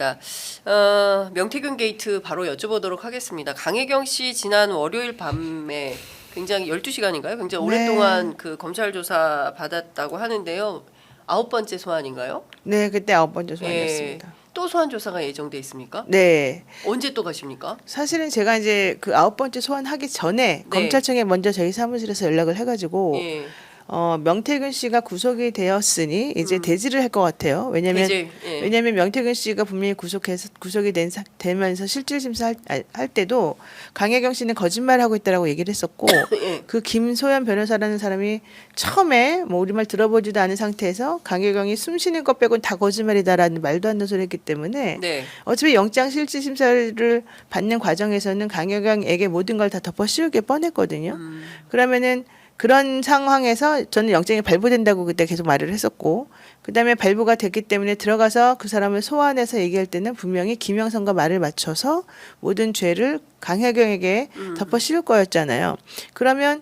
알겠습니다. 명태균 게이트 바로 여쭤보도록 하겠습니다. 강혜경 씨 지난 월요일 밤에 굉장히 12시간인가요? 굉장히 네. 오랫동안 그 검찰 조사 받았다고 하는데요. 9번째 소환인가요? 네, 그때 9번째 소환이었습니다. 예. 또 소환 조사가 예정돼 있습니까? 네. 언제 또 가십니까? 사실은 제가 이제 그 9번째 소환하기 전에 네. 검찰청에 먼저 저희 사무실에서 연락을 해가지고 예. 명태균 씨가 구속이 되었으니 이제 대지를 할 것 같아요. 왜냐면 예. 왜냐면 명태균 씨가 분명히 구속이 되면서 실질 심사 할 때도 강혜경 씨는 거짓말하고 있다라고 얘기를 했었고 예. 그 김소연 변호사라는 사람이 처음에 뭐 우리말 들어보지도 않은 상태에서 강혜경이 숨 쉬는 것 빼고는 다 거짓말이다라는 말도 안 되는 소리 했기 때문에 네. 어차피 영장 실질 심사를 받는 과정에서는 강혜경에게 모든 걸 다 덮어씌우게 뻔했거든요. 그러면은 그런 상황에서 저는 영장이 발부된다고 그때 계속 말을 했었고 그다음에 발부가 됐기 때문에 들어가서 그 사람을 소환해서 얘기할 때는 분명히 김영선과 말을 맞춰서 모든 죄를 강혜경에게 덮어씌울 거였잖아요. 그러면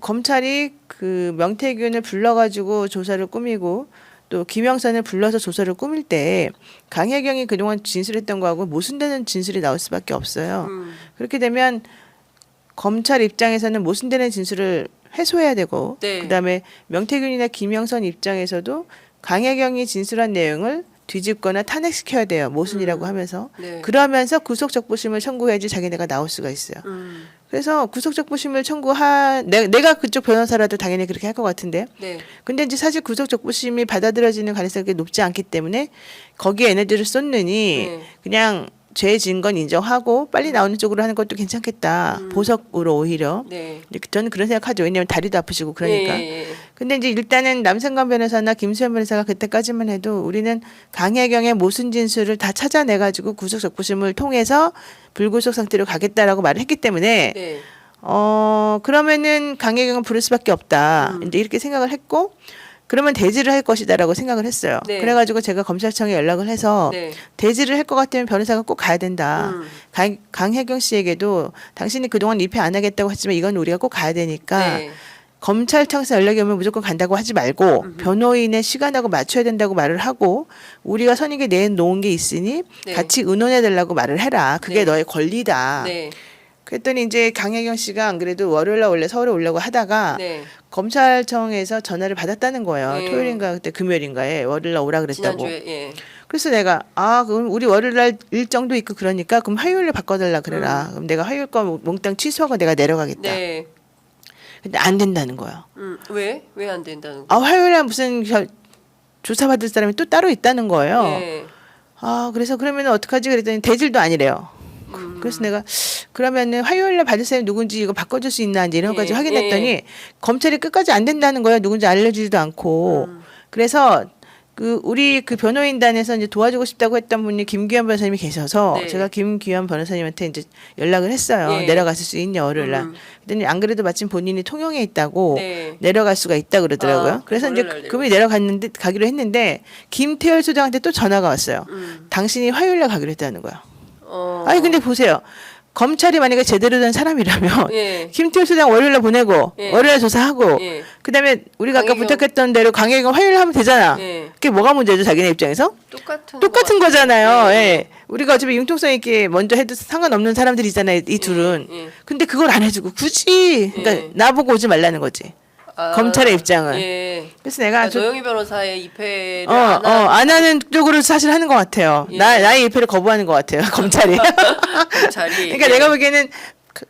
검찰이 그 명태균을 불러가지고 조사를 꾸미고 또 김영선을 불러서 조사를 꾸밀 때 강혜경이 그동안 진술했던 거하고 모순되는 진술이 나올 수밖에 없어요. 그렇게 되면 검찰 입장에서는 모순되는 진술을 해소해야 되고 네. 그다음에 명태균이나 김영선 입장에서도 강혜경이 진술한 내용을 뒤집거나 탄핵시켜야 돼요. 모순이라고 하면서. 네. 그러면서 구속적부심을 청구해야지 자기네가 나올 수가 있어요. 그래서 구속적부심을 내가 그쪽 변호사라도 당연히 그렇게 할 것 같은데. 네. 근데 이제 사실 구속적부심이 받아들여지는 가능성이 높지 않기 때문에 거기에 에너지를 쏟느니 네. 그냥 죄 지은 건 인정하고 빨리 나오는 쪽으로 하는 것도 괜찮겠다. 보석으로 오히려. 네. 저는 그런 생각하죠. 왜냐하면 다리도 아프시고 그러니까. 예. 근데 이제 일단은 남성관 변호사나 김수현 변호사가 그때까지만 해도 우리는 강혜경의 모순 진술을 다 찾아내가지고 구속적부심을 통해서 불구속 상태로 가겠다라고 말을 했기 때문에 네. 그러면은 강혜경은 부를 수밖에 없다. 이제 이렇게 생각을 했고 그러면 대지를 할 것이다라고 생각을 했어요. 네. 그래가지고 제가 검찰청에 연락을 해서 네. 대지를 할 것 같으면 변호사가 꼭 가야 된다. 강혜경 씨에게도 당신이 그동안 입회 안 하겠다고 했지만 이건 우리가 꼭 가야 되니까 네. 검찰청에서 연락이 오면 무조건 간다고 하지 말고 변호인의 시간하고 맞춰야 된다고 말을 하고 우리가 선임에 내놓은 게 있으니 네. 같이 의논해 달라고 말을 해라. 그게 네. 너의 권리다. 네. 그랬더니 이제 강혜경 씨가 안 그래도 월요일날 원래 서울에 오려고 하다가 네. 검찰청에서 전화를 받았다는 거예요. 네. 토요일인가 그때 금요일인가에 월요일날 오라 그랬다고. 지난주에 예. 그래서 내가 그럼 우리 월요일날 일정도 있고 그러니까 그럼 화요일에 바꿔달라 그래라. 그럼 내가 화요일 거 몽땅 취소하고 내가 내려가겠다. 네. 근데 안 된다는 거예요. 왜? 왜 안 된다는 거? 화요일에 무슨 조사받을 사람이 또 따로 있다는 거예요. 네. 그래서 그러면 어떡하지 그랬더니 대질도 아니래요. 그래서 내가 그러면은 화요일날 받을 사람이 누군지 이거 바꿔줄 수 있나 이제 이런 것까지 예, 확인했더니 예. 검찰이 끝까지 안 된다는 거예요. 누군지 알려주지도 않고. 그래서 우리 그 변호인단에서 이제 도와주고 싶다고 했던 분이 김기현 변호사님이 계셔서 네. 제가 김기현 변호사님한테 이제 연락을 했어요. 예. 내려갔을 수 있냐 월요일날. 그랬더니 안 그래도 마침 본인이 통영에 있다고 네. 내려갈 수가 있다 그러더라고요. 그래서 이제 월요일날 그분이 가기로 했는데 김태열 소장한테 또 전화가 왔어요. 당신이 화요일날 가기로 했다는 거야. 아니 근데 보세요. 검찰이 만약에 제대로 된 사람이라면 예. 김태우 소장 월요일날 보내고 예. 월요일날 조사하고 예. 그다음에 우리가 아까 강혜경- 부탁했던 대로 강혜경 화요일 하면 되잖아. 예. 그게 뭐가 문제죠 자기네 입장에서? 똑같은 똑같은 것 같아요. 거잖아요. 예. 예. 우리가 어차피 융통성 있게 먼저 해도 상관없는 사람들이잖아요. 이 둘은. 예. 근데 그걸 안 해주고 굳이 그러니까 예. 나보고 오지 말라는 거지. 검찰의 입장은. 예. 그래서 내가 그러니까 노영희 변호사의 입회를 안 하는 쪽으로 사실 하는 것 같아요. 예. 나의 입회를 거부하는 것 같아요. 검찰이. 검찰이. 그러니까 예. 내가 보기에는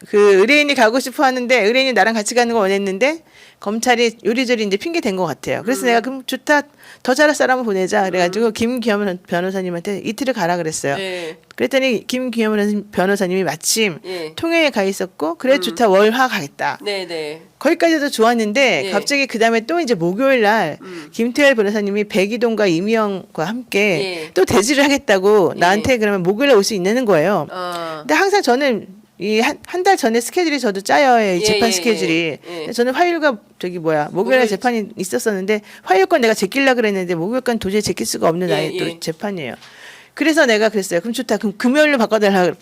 그 의뢰인이 가고 싶어 하는데 의뢰인이 나랑 같이 가는 거 원했는데 검찰이 요리조리 이제 핑계 댄 것 같아요. 그래서 내가 그럼 좋다 더 잘할 사람을 보내자 그래가지고 김기현 변호사님한테 이틀을 가라 그랬어요. 예. 그랬더니 김기현 변호사님이 마침 예. 통영에 가 있었고 그래 좋다 월화 가겠다. 네네. 거기까지도 좋았는데 예. 갑자기 그 다음에 또 이제 목요일 날 김태열 변호사님이 백이동과 이미영과 함께 예. 또 대지를 하겠다고 예. 나한테 그러면 목요일 날 올 수 있는 거예요. 어. 근데 항상 저는 이 한 달 전에 스케줄이 저도 짜요. 이 예, 재판 예, 스케줄이. 예, 예. 저는 화요일과 목요일에 목요일 재판이 있었었는데 화요일 건 내가 제끼려 그랬는데 목요일 건 도저히 제낄 수가 없는 예, 아예 또 예. 재판이에요. 그래서 내가 그랬어요. 그럼 좋다. 그럼 금요일로 바꿔달라.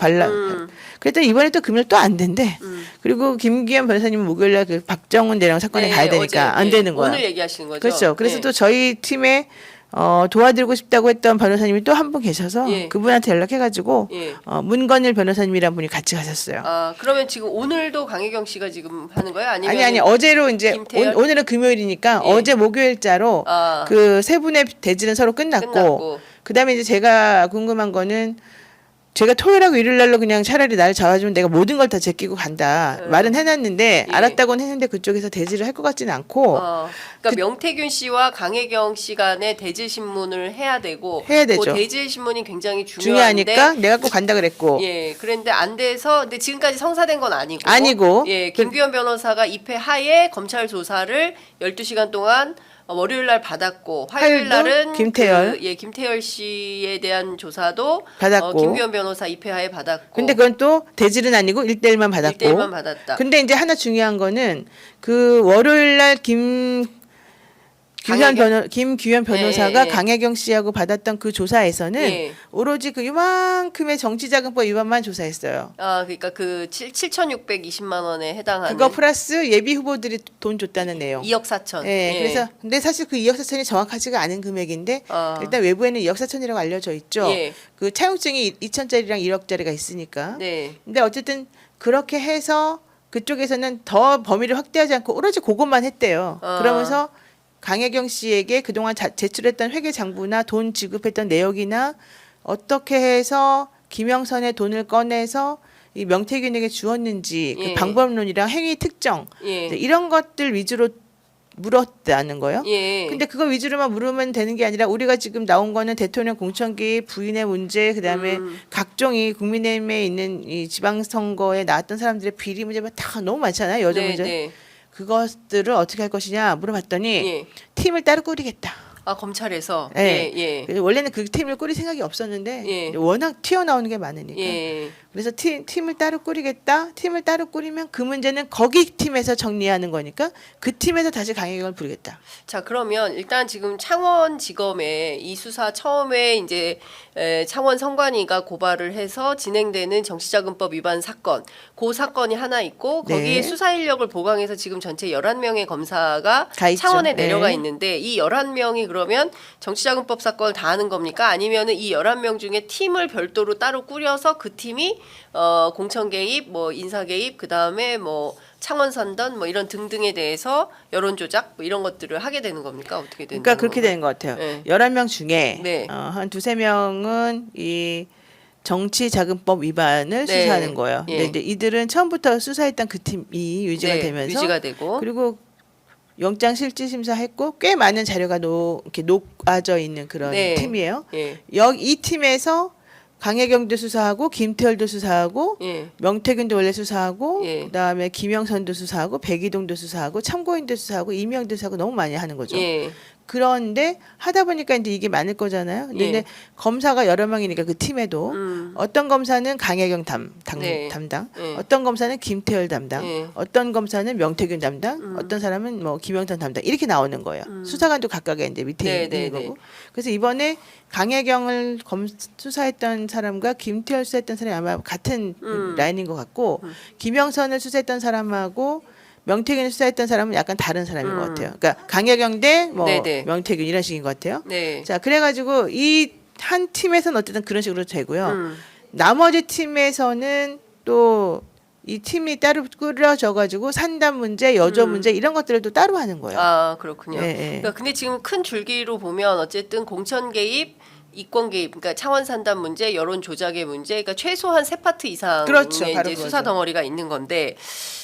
그랬더니 이번에 또 금요일 또 안 된대. 그리고 김기현 변호사님은 목요일날 그 박정훈 대령 사건에 네, 가야 되니까 어제, 안 예. 되는 거야. 오늘 얘기하시는 거죠? 그렇죠. 그래서 예. 또 저희 팀에 도와드리고 싶다고 했던 변호사님이 또 한 분 계셔서 예. 그분한테 연락해가지고 예. 문건일 변호사님이란 분이 같이 가셨어요. 아 그러면 지금 오늘도 강혜경 씨가 지금 하는 거예요? 아니면 아니 어제로 이제 김태열? 오늘은 금요일이니까 예. 어제 목요일자로 아. 그 세 분의 대지는 서로 끝났고 그다음에 이제 제가 궁금한 거는 제가 토요일하고 일요일날로 그냥 차라리 날 잡아주면 내가 모든 걸 다 제끼고 간다 말은 해놨는데 예. 알았다고는 했는데 그쪽에서 대지를 할 것 같지는 않고 그러니까 명태균 씨와 강혜경 씨 간에 대질 신문을 해야 되고 해야 되죠. 그 대질 신문이 굉장히 중요한데 중요하니까 내가 꼭 간다 그랬고 예, 그런데 안 돼서 근데 지금까지 성사된 건 아니고 아니고. 예, 김규현 변호사가 입회 하에 검찰 조사를 12시간 동안 월요일 날 받았고 화요일 화요일도 날은 김태열. 김태열 씨에 대한 조사도 받았고. 김규현 변호사 입회 하에 받았고 근데 그건 또 대질은 아니고 1대1만 받았고 1대1만 받았다. 근데 이제 하나 중요한 거는 그 월요일 날 김규현 변호사가 예. 강혜경 씨하고 받았던 그 조사에서는 예. 오로지 그 요만큼의 정치자금법 위반만 조사했어요. 아, 그러니까 그 7,620만 원에 해당하는 그거 플러스 예비 후보들이 돈 줬다는 내용. 2억 4천. 예, 그래서 근데 사실 그 2억 4천이 정확하지가 않은 금액인데 일단 외부에는 2억 4천이라고 알려져 있죠. 예. 그 차용증이 2천짜리랑 1억짜리가 있으니까. 네. 근데 어쨌든 그렇게 해서 그쪽에서는 더 범위를 확대하지 않고 오로지 그것만 했대요. 그러면서 강혜경 씨에게 그동안 제출했던 회계장부나 돈 지급했던 내역이나 어떻게 해서 김영선의 돈을 꺼내서 이 명태균에게 주었는지 예. 그 방법론이랑 행위 특정 예. 이런 것들 위주로 물었다는 거예요. 예. 근데 그거 위주로만 물으면 되는 게 아니라 우리가 지금 나온 거는 대통령 공천 개입, 부인의 문제, 그다음에 각종이 국민의힘에 있는 이 지방선거에 나왔던 사람들의 비리 문제 다 너무 많잖아요. 여자 문제. 네. 그것들을 어떻게 할 것이냐 물어봤더니 예. 팀을 따로 꾸리겠다. 아, 검찰에서. 예. 예. 그래서 원래는 그 팀을 꾸릴 생각이 없었는데 예. 워낙 튀어나오는 게 많으니까. 예. 그래서 팀을 따로 꾸리겠다. 팀을 따로 꾸리면 그 문제는 거기 팀에서 정리하는 거니까 그 팀에서 다시 강혜경을 부르겠다. 자, 그러면 일단 지금 창원지검에 이 수사 처음에 이제 창원 선관위가 고발을 해서 진행되는 정치자금법 위반 사건, 그 사건이 하나 있고 거기에 네. 수사 인력을 보강해서 지금 전체 11명의 검사가 가 있죠. 창원에 내려가 네. 있는데 이 11명이 그러면 정치자금법 사건을 다 하는 겁니까? 아니면은 이 11명 중에 팀을 별도로 따로 꾸려서 그 팀이 공천 개입, 뭐 인사 개입, 그다음에 뭐 창원 선던 뭐 이런 등등에 대해서 여론 조작 뭐 이런 것들을 하게 되는 겁니까? 어떻게 되는 그러니까 그렇게 되는 것 같아요. 네. 11명 중에 네. 한 두세 명은 이 정치자금법 위반을 네. 수사하는 거예요. 예. 근데 이제 이들은 처음부터 수사했던 그 팀이 유지가 네, 되면서 유지가 되고 그리고 영장 실질 심사했고 꽤 많은 자료가 이렇게 녹아져 있는 그런 네. 팀이에요. 예. 이 팀에서 강혜경도 수사하고 김태열도 수사하고 예. 명태균도 원래 수사하고 예. 그다음에 김영선도 수사하고 백이동도 수사하고 참고인도 수사하고 이명도 수사하고 너무 많이 하는 거죠. 예. 그런데 하다 보니까 이제 이게 많을 거잖아요. 근데 예. 이제 검사가 여러 명이니까 그 팀에도 어떤 검사는 강혜경 네. 담당, 예. 어떤 검사는 김태열 담당, 예. 어떤 검사는 명태균 담당, 어떤 사람은 뭐 김영선 담당 이렇게 나오는 거예요. 수사관도 각각의 이제 밑에 네, 있는 네, 거고. 그래서 이번에 강혜경을 수사했던 사람과 김태열 수사했던 사람이 아마 같은 라인인 것 같고 김영선을 수사했던 사람하고 명태균을 수사했던 사람은 약간 다른 사람인 것 같아요. 그러니까 강혜경 대 뭐 네네. 명태균 이런 식인 것 같아요. 네. 자, 그래가지고 이 한 팀에서는 어쨌든 그런 식으로 되고요. 나머지 팀에서는 또 이 팀이 따로 꾸려져가지고 산담 문제, 여조 문제 이런 것들을 또 따로 하는 거예요. 아, 그렇군요. 예, 예. 그러니까 근데 지금 큰 줄기로 보면 어쨌든 공천 개입, 이권 개입, 그러니까 창원 산단 문제, 여론 조작의 문제, 그러니까 최소한 세 파트 이상의 그렇죠, 이제 바로 수사 그거죠. 덩어리가 있는 건데,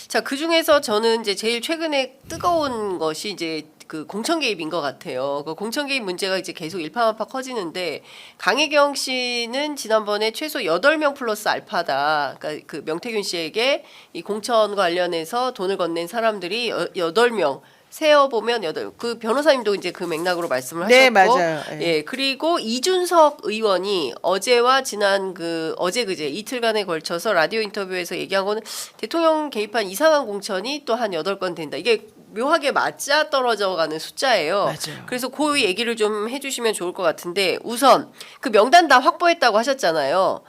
자, 그 중에서 저는 이제 제일 최근에 뜨거운 것이 이제 그 공천 개입인 것 같아요. 그 공천 개입 문제가 이제 계속 일파만파 커지는데 강혜경 씨는 지난번에 최소 8명 플러스 알파다. 그러니까 그 명태균 씨에게 이 공천 관련해서 돈을 건넨 사람들이 8명. 세어 보면 그 변호사님도 이제 그 맥락으로 말씀을 하셨고, 네, 맞아요. 예. 예, 그리고 이준석 의원이 어제와 지난 어제 그제 이틀간에 걸쳐서 라디오 인터뷰에서 얘기한 거는 대통령 개입한 이상한 공천이 또 한 8건 된다. 이게 묘하게 맞아 떨어져 가는 숫자예요. 맞아요. 그래서 그 얘기를 좀 해주시면 좋을 것 같은데 우선 그 명단 다 확보했다고 하셨잖아요.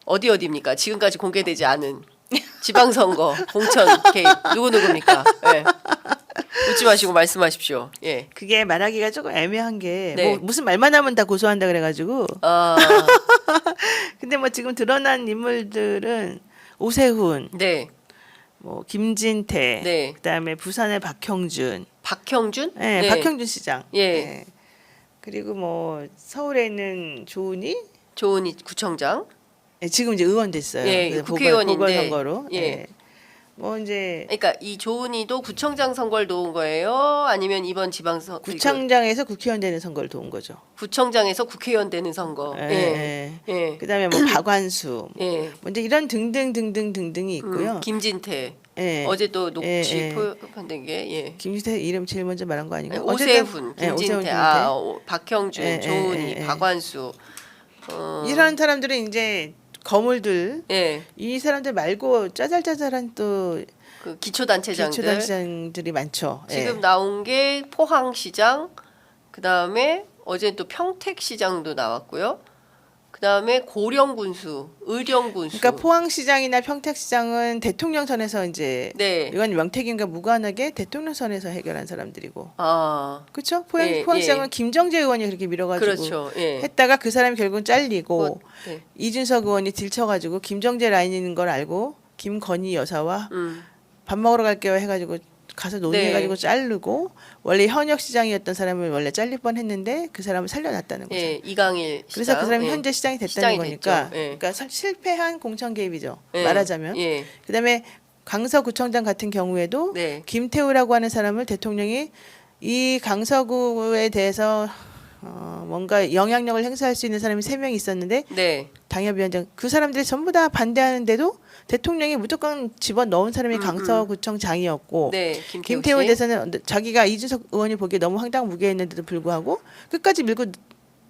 어디입니까? 지금까지 공개되지 않은 지방선거 공천 개입 누구입니까? 네. 웃지 마시고 말씀하십시오. 예. 그게 말하기가 조금 애매한 게 네. 뭐 무슨 말만 하면 다 고소한다 그래가지고 아, 근데 뭐 지금 드러난 인물들은 오세훈, 네. 뭐 김진태, 네. 그다음에 부산의 박형준, 박형준? 네, 박형준 시장, 예. 네. 그리고 뭐 서울에 있는 조은희, 조은희 구청장. 네, 지금 이제 의원 됐어요. 예, 그래서 국회의원인데. 보궐선거로. 예. 네. 뭐 이제 그러니까 이 조은희도 구청장 선거를 도운 거예요? 아니면 이번 지방선 구청장에서 국회의원 되는 선거를 도운 거죠. 구청장에서 국회의원 되는 선거. 예. 예. 예. 그다음에 뭐 박완수, 예. 뭐 이제 이런 등등등등등등이 있고요. 김진태. 예. 어제 또 녹취 예, 예. 포함된 게 예. 김진태 이름 제일 먼저 말한 거 아닌가? 오세훈, 예, 김진태, 박형준, 예, 예, 조은희, 예, 예. 박완수. 이런 사람들은 이제 거물들 예. 이 사람들 말고 짜잘짜잘한 또 그 기초단체장들. 기초단체장들이 많죠. 지금 예. 나온 게 포항시장, 그 다음에 어제 또 평택시장도 나왔고요. 그 다음에 고령군수, 의령군수. 그러니까 포항시장이나 평택시장은 대통령 선에서 이제 네. 이건 명태균과 무관하게 대통령 선에서 해결한 사람들이고, 아, 그렇죠? 예, 포항시장은 예. 김정재 의원이 그렇게 밀어가지고 그렇죠. 예. 했다가 그 사람이 결국은 잘리고 뭐, 네. 이준석 의원이 들쳐가지고 김정재 라인인 걸 알고 김건희 여사와 밥 먹으러 갈게요 해가지고 가서 논의해가지고 네. 자르고 원래 현역 시장이었던 사람을 원래 잘릴 뻔했는데 그 사람을 살려놨다는 거죠. 예, 이강일 시장. 그래서 그 사람이 예. 현재 시장이 됐다는 시장이 거니까, 됐죠. 예. 그러니까 실패한 공천 개입이죠. 예. 말하자면. 예. 그다음에 강서구청장 같은 경우에도 네. 김태우라고 하는 사람을 대통령이 이 강서구에 대해서 뭔가 영향력을 행사할 수 있는 사람이 3명 있었는데 네. 당협위원장 그 사람들이 전부 다 반대하는데도 대통령이 무조건 집어 넣은 사람이 강서구청장이었고 네. 김태우 씨. 대사는 자기가 이준석 의원이 보기에 너무 황당무계했는데도 불구하고 끝까지 밀고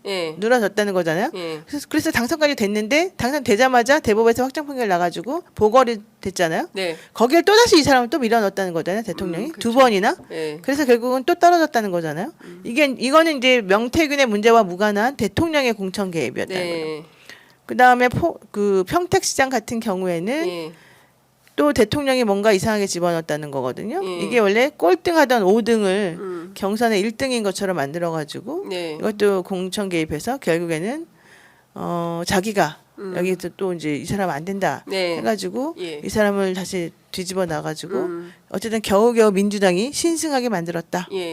예. 늘어졌다는 거잖아요. 예. 그래서 당선까지 됐는데 당선되자마자 대법에서 확정 판결 나가지고 보궐이 됐잖아요. 네. 거기에 또 다시 이 사람을 또 밀어넣었다는 거잖아요. 대통령이 그렇죠. 두 번이나. 예. 그래서 결국은 또 떨어졌다는 거잖아요. 이거는 이제 명태균의 문제와 무관한 대통령의 공천 개입이었다는 거예요. 네. 그 다음에 그 평택시장 같은 경우에는 예. 또 대통령이 뭔가 이상하게 집어넣었다는 거거든요. 예. 이게 원래 꼴등하던 5등을 경선에 1등인 것처럼 만들어가지고 네. 이것도 공천 개입해서 결국에는 자기가 여기서 또 이제 이 사람 안 된다 네. 해가지고 예. 이 사람을 다시 뒤집어 놔가지고 어쨌든 겨우겨우 민주당이 신승하게 만들었다. 예.